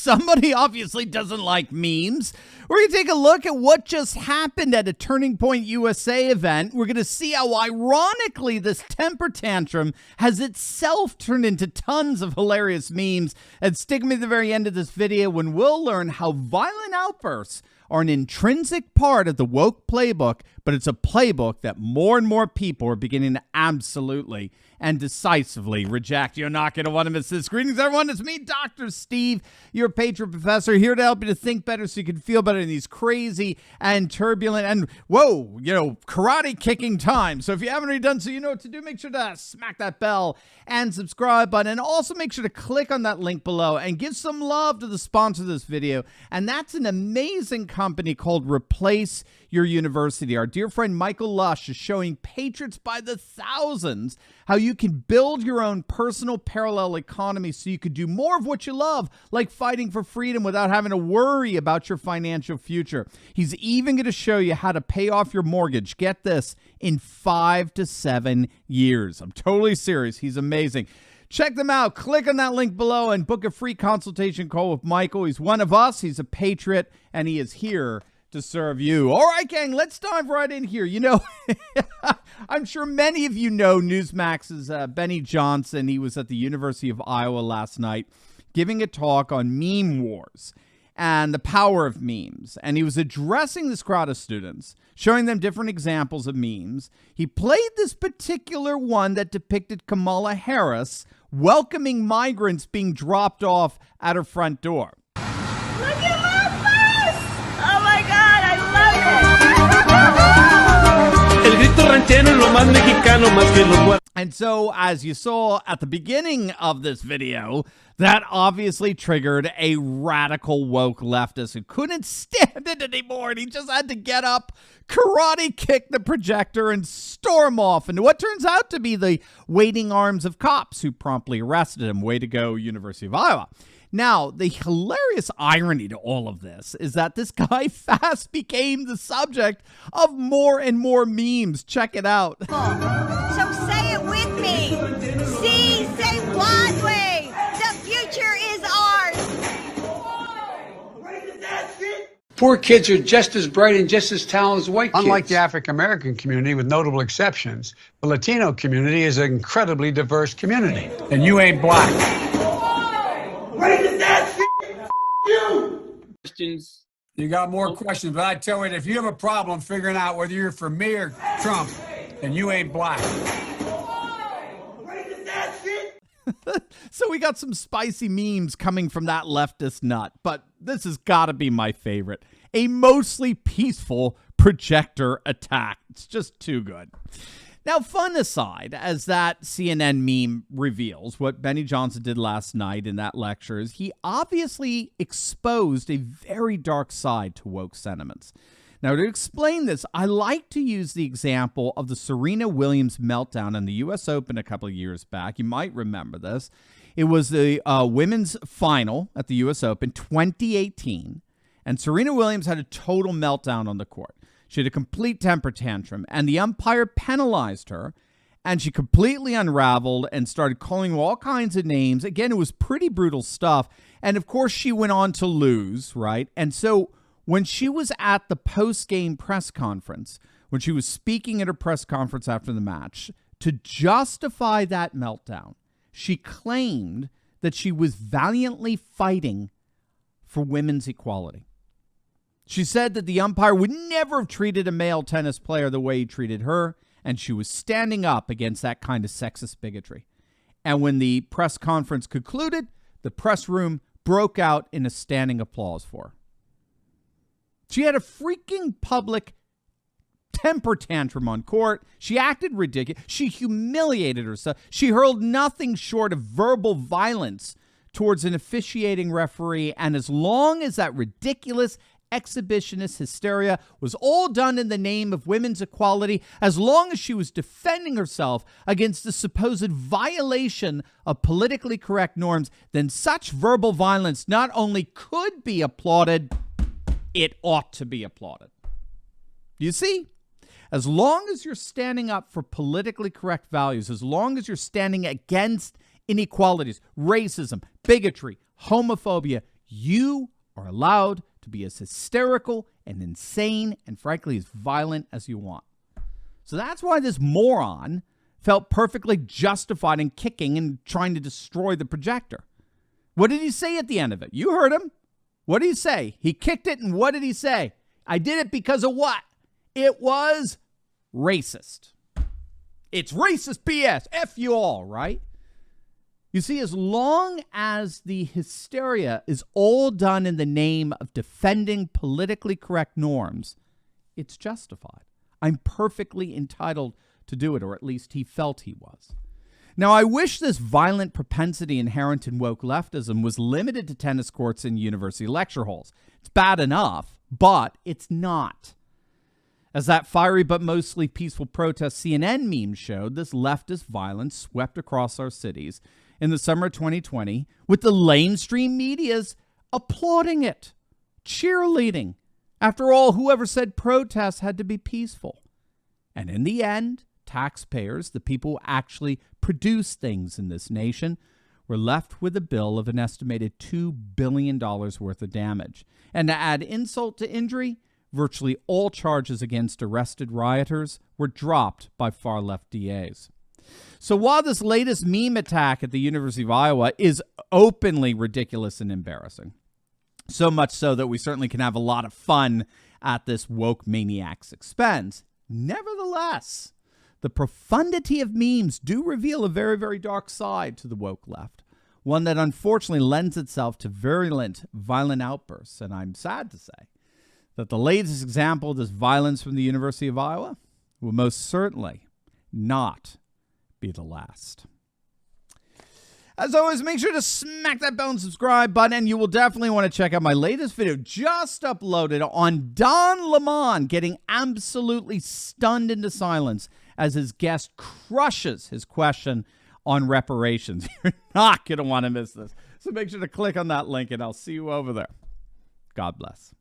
somebody obviously doesn't like memes. We're going to take a look at what just happened at a Turning Point USA event. We're going to see how ironically this temper tantrum has itself turned into tons of hilarious memes. And stick with me at the very end of this video when we'll learn how violent outbursts are an intrinsic part of the woke playbook, but it's a playbook that more and more people are beginning to absolutely and decisively reject. You're not going to want to miss this. Greetings, everyone. It's me, Dr. Steve, your patron professor, here to help you to think better so you can feel better in these crazy and turbulent and, karate kicking times. So if you haven't already done so, you know what to do. Make sure to smack that bell and subscribe button. And also make sure to click on that link below and give some love to the sponsor of this video. And that's an amazing company called Replace Your University. Our dear friend Michael Lush is showing patriots by the thousands how you can build your own personal parallel economy so you could do more of what you love, like fighting for freedom without having to worry about your financial future. He's even going to show you how to pay off your mortgage, get this, in 5 to 7 years. I'm totally serious. He's amazing. Check them out. Click on that link below and book a free consultation call with Michael. He's one of us. He's a patriot, and he is here to serve you. All right, gang, let's dive right in here. You know, I'm sure many of you know Newsmax's Benny Johnson. He was at the University of Iowa last night giving a talk on meme wars and the power of memes. And he was addressing this crowd of students, showing them different examples of memes. He played this particular one that depicted Kamala Harris welcoming migrants being dropped off at her front door. And so, as you saw at the beginning of this video, that obviously triggered a radical woke leftist who couldn't stand it anymore, and he just had to get up, karate kick the projector, and storm off into what turns out to be the waiting arms of cops who promptly arrested him. Way to go, University of Iowa. Now, the hilarious irony to all of this is that this guy fast became the subject of more and more memes. Check it out. So say it with me. See, say Broadway. The future is ours. Poor kids are just as bright and just as talented as white kids. Unlike the African-American community, with notable exceptions, the Latino community is an incredibly diverse community. And you ain't black. Questions. You got more questions, but I tell you, if you have a problem figuring out whether you're for me or Trump, then you ain't black. So we got some spicy memes coming from that leftist nut, but this has got to be my favorite. A mostly peaceful projector attack. It's just too good. Now, fun aside, as that CNN meme reveals, what Benny Johnson did last night in that lecture is he obviously exposed a very dark side to woke sentiments. Now, to explain this, I like to use the example of the Serena Williams meltdown in the U.S. Open a couple of years back. You might remember this. It was the women's final at the U.S. Open 2018, and Serena Williams had a total meltdown on the court. She had a complete temper tantrum, and the umpire penalized her, and she completely unraveled and started calling all kinds of names. Again, it was pretty brutal stuff, and of course, she went on to lose, right? And so when she was at the post-game press conference, when she was speaking at her press conference after the match, to justify that meltdown, she claimed that she was valiantly fighting for women's equality. She said that the umpire would never have treated a male tennis player the way he treated her, and she was standing up against that kind of sexist bigotry. And when the press conference concluded, the press room broke out in a standing applause for her. She had a freaking public temper tantrum on court. She acted ridiculous. She humiliated herself. She hurled nothing short of verbal violence towards an officiating referee, and as long as that ridiculous exhibitionist hysteria was all done in the name of women's equality, as long as she was defending herself against the supposed violation of politically correct norms, then such verbal violence not only could be applauded, it ought to be applauded. You see? As long as you're standing up for politically correct values, as long as you're standing against inequalities, racism, bigotry, homophobia, You are allowed to be as hysterical and insane and frankly as violent as you want. So that's why this moron felt perfectly justified in kicking and trying to destroy the projector. What did he say at the end of it? You heard him. What did he say? He kicked it, and what did he say? I did it because of what? It was racist. It's racist BS. F you all, right? You see, as long as the hysteria is all done in the name of defending politically correct norms, it's justified. I'm perfectly entitled to do it, or at least he felt he was. Now, I wish this violent propensity inherent in woke leftism was limited to tennis courts and university lecture halls. It's bad enough, but it's not. As that fiery but mostly peaceful protest CNN meme showed, this leftist violence swept across our cities in the summer of 2020, with the mainstream medias applauding it, cheerleading. After all, whoever said protests had to be peaceful? And in the end, taxpayers, the people who actually produce things in this nation, were left with a bill of an estimated $2 billion worth of damage. And to add insult to injury, virtually all charges against arrested rioters were dropped by far-left DAs. So while this latest meme attack at the University of Iowa is openly ridiculous and embarrassing, so much so that we certainly can have a lot of fun at this woke maniac's expense, nevertheless, the profundity of memes do reveal a very, very dark side to the woke left, one that unfortunately lends itself to virulent, violent outbursts. And I'm sad to say that the latest example of this violence from the University of Iowa will most certainly not be the last. As always, make sure to smack that bell and subscribe button, and you will definitely want to check out my latest video just uploaded on Don Lemon getting absolutely stunned into silence as his guest crushes his question on reparations. You're not going to want to miss this. So make sure to click on that link, and I'll see you over there. God bless.